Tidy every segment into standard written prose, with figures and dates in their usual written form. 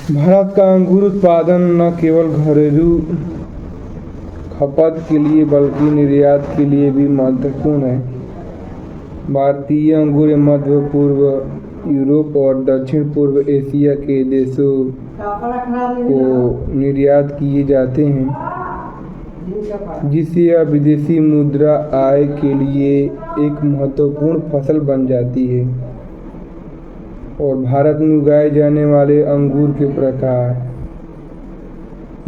भारत का अंगूर उत्पादन न केवल घरेलू खपत के लिए बल्कि निर्यात के लिए भी महत्वपूर्ण है। भारतीय अंगूर मध्य पूर्व, यूरोप और दक्षिण पूर्व एशिया के देशों को निर्यात किए जाते हैं, जिससे यह विदेशी मुद्रा आय के लिए एक महत्वपूर्ण फसल बन जाती है। और भारत में उगाए जाने वाले अंगूर के प्रकार,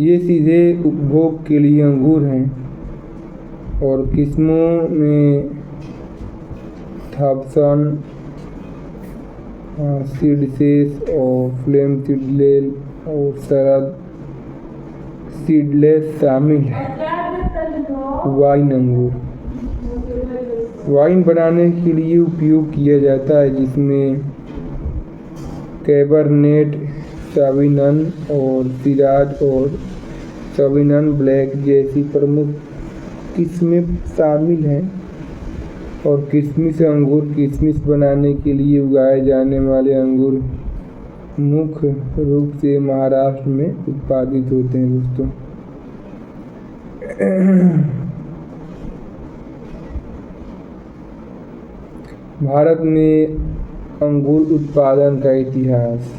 ये सीधे उपभोग के लिए अंगूर हैं और किस्मों में थॉम्पसन सीडलेस और फ्लेम सीडलेस और शरद सीडलेस शामिल है। वाइन अंगूर वाइन बनाने के लिए उपयोग किया जाता है, जिसमें कैबरनेट सॉविग्नॉन और शिराज और सॉविग्नॉन ब्लैक जैसी प्रमुख किस्में शामिल हैं। और किशमिश अंगूर किशमिश बनाने के लिए उगाए जाने वाले अंगूर मुख्य रूप से महाराष्ट्र में उत्पादित होते हैं। दोस्तों, भारत में अंगूर उत्पादन का इतिहास।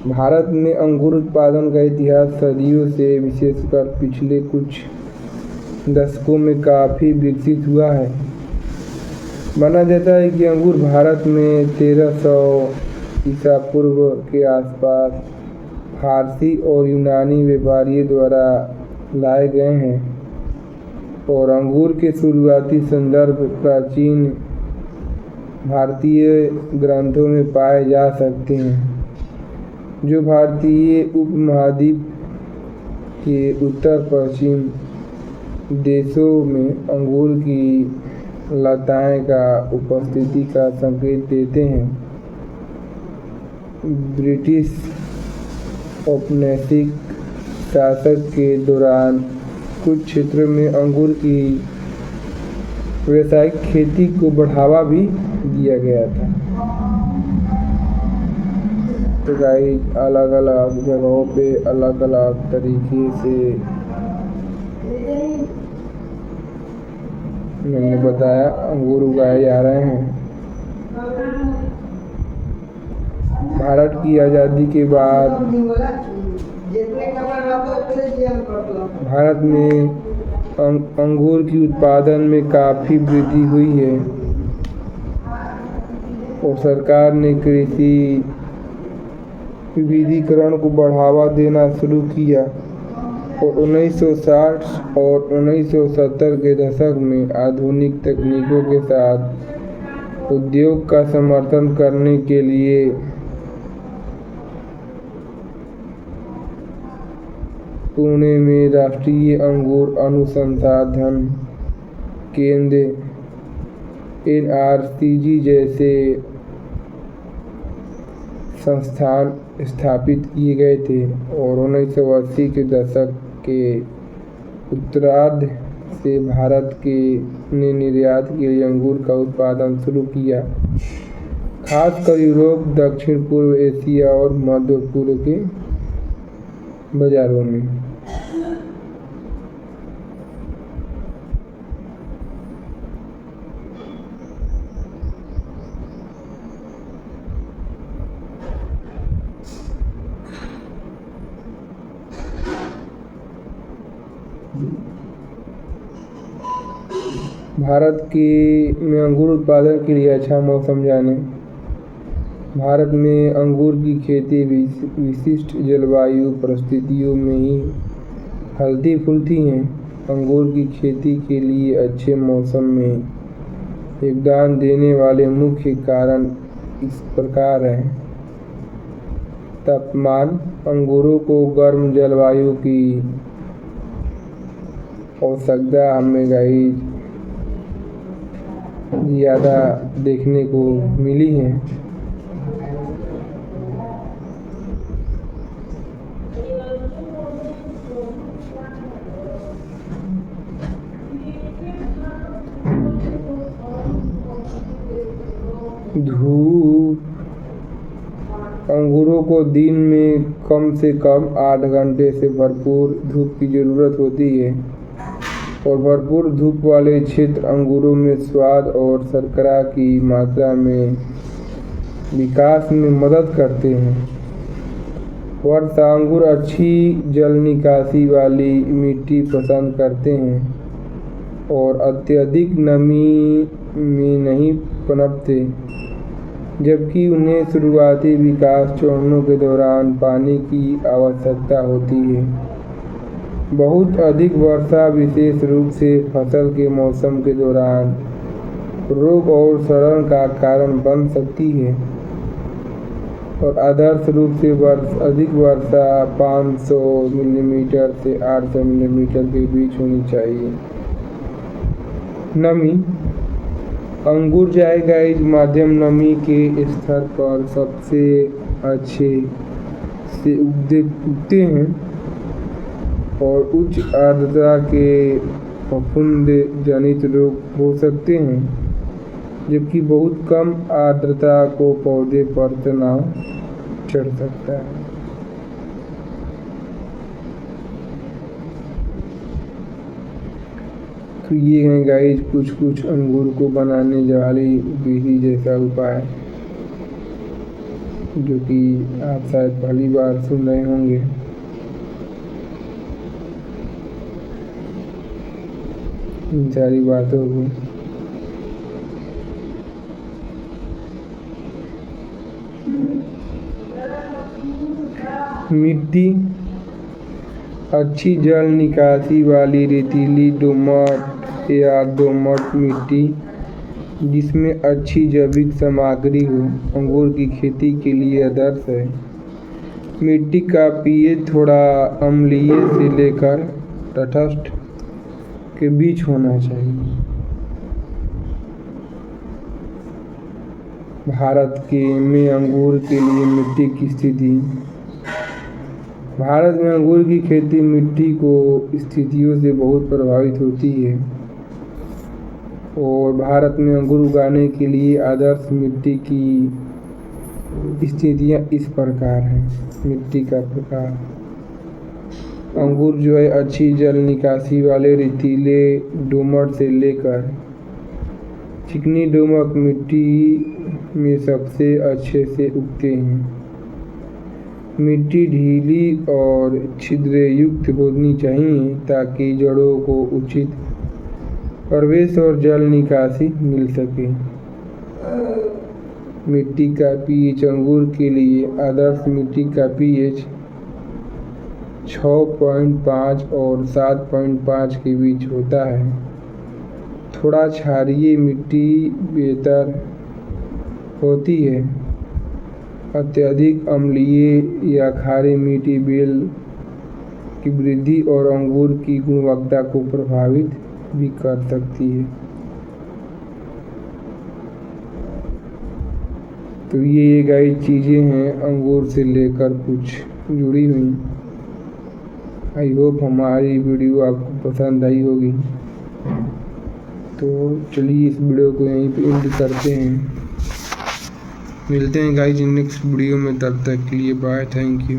भारत में अंगूर उत्पादन का इतिहास सदियों से, विशेषकर पिछले कुछ दशकों में काफ़ी विकसित हुआ है। माना जाता है कि अंगूर भारत में 1300 ईसा पूर्व के आसपास फारसी और यूनानी व्यापारियों द्वारा लाए गए हैं। और अंगूर के शुरुआती संदर्भ प्राचीन भारतीय ग्रंथों में पाए जा सकते हैं, जो भारतीय उपमहाद्वीप के उत्तर पश्चिम देशों में अंगूर की लताएं का उपस्थिति का संकेत देते हैं। ब्रिटिश औपनिवेशिक शासन के दौरान कुछ क्षेत्रों में अंगूर की व्यावसायिक खेती को बढ़ावा भी दिया गया था। तो गाइस, अलग अलग जगहों पे अलग अलग तरीके से मैंने बताया अंगूर उगाए जा रहे हैं। भारत की आज़ादी के बाद भारत में अंगूर की उत्पादन में काफ़ी वृद्धि हुई है और सरकार ने कृषि विविधीकरण को बढ़ावा देना शुरू किया। और 1960 और 1970 के दशक में आधुनिक तकनीकों के साथ उद्योग का समर्थन करने के लिए पुणे में राष्ट्रीय अंगूर अनुसंधान केंद्र NRCG जैसे संस्थान स्थापित किए गए थे। और 1980 के दशक के उत्तरार्ध से भारत ने निर्यात के लिए अंगूर का उत्पादन शुरू किया, खासकर यूरोप, दक्षिण पूर्व एशिया और मध्य पूर्व के बाजारों में। भारत में अंगूर उत्पादन के लिए अच्छा मौसम जाने। भारत में अंगूर की खेती विशिष्ट जलवायु परिस्थितियों में ही फलती फूलती है। अंगूर की खेती के लिए अच्छे मौसम में योगदान देने वाले मुख्य कारण इस प्रकार हैं। तापमान अंगूरों को गर्म जलवायु की आवश्यकता हमें ज़्यादा देखने को मिली है। धूप अंगूरों को दिन में कम से कम 8 घंटे से भरपूर धूप की ज़रूरत होती है और भरपूर धूप वाले क्षेत्र अंगूरों में स्वाद और शर्करा की मात्रा में विकास में मदद करते हैं। वर्षा अंगूर अच्छी जल निकासी वाली मिट्टी पसंद करते हैं और अत्यधिक नमी में नहीं पनपते, जबकि उन्हें शुरुआती विकास चरणों के दौरान पानी की आवश्यकता होती है। बहुत अधिक वर्षा विशेष रूप से फसल के मौसम के दौरान रोग और सड़न का कारण बन सकती है और आदर्श रूप से अधिक वर्षा 500 मिलीमीटर से 800 मिलीमीटर के बीच होनी चाहिए। नमी अंगूर जायकाई मध्यम नमी के स्तर पर सबसे अच्छे से उगते हैं और उच्च आर्द्रता के फफूंद जनित रोग हो सकते हैं, जबकि बहुत कम आर्द्रता को पौधे पर तनाव चढ़ सकता है। तो ये हैं गाइस कुछ अंगूर को बनाने वाली विधि जैसा उपाय, जो कि आप शायद पहली बार सुन रहे होंगे। इन सारी बातों को मिट्टी अच्छी जल निकासी वाली रेतीली दोमट या दोमट मिट्टी जिसमें अच्छी जैविक सामग्री हो अंगूर की खेती के लिए आदर्श है। मिट्टी का पीएच थोड़ा अम्लीय से लेकर तटस्थ के बीच होना चाहिए। भारत में अंगूर के लिए मिट्टी की स्थिति। भारत में अंगूर की खेती मिट्टी को स्थितियों से बहुत प्रभावित होती है और भारत में अंगूर उगाने के लिए आदर्श मिट्टी की स्थितियाँ इस प्रकार हैं। मिट्टी का प्रकार, अंगूर जो है अच्छी जल निकासी वाले रेतीले दोमट से लेकर चिकनी दोमट मिट्टी में सबसे अच्छे से उगते हैं। मिट्टी ढीली और छिद्र युक्त होनी चाहिए ताकि जड़ों को उचित प्रवेश और जल निकासी मिल सके। मिट्टी का पीएच अंगूर के लिए आदर्श मिट्टी का पीएच 6.5 और 7.5 के बीच होता है। थोड़ा क्षारीय मिट्टी बेहतर होती है। अत्यधिक अम्लीय या खारी मिट्टी बेल की वृद्धि और अंगूर की गुणवत्ता को प्रभावित भी कर सकती है। तो ये कई चीज़ें हैं अंगूर से लेकर कुछ जुड़ी हुई। आई होप हमारी वीडियो आपको पसंद आई होगी। तो चलिए इस वीडियो को यहीं पे एंड करते हैं। मिलते हैं गाइस नेक्स्ट वीडियो में, तब तक के लिए बाय, थैंक यू।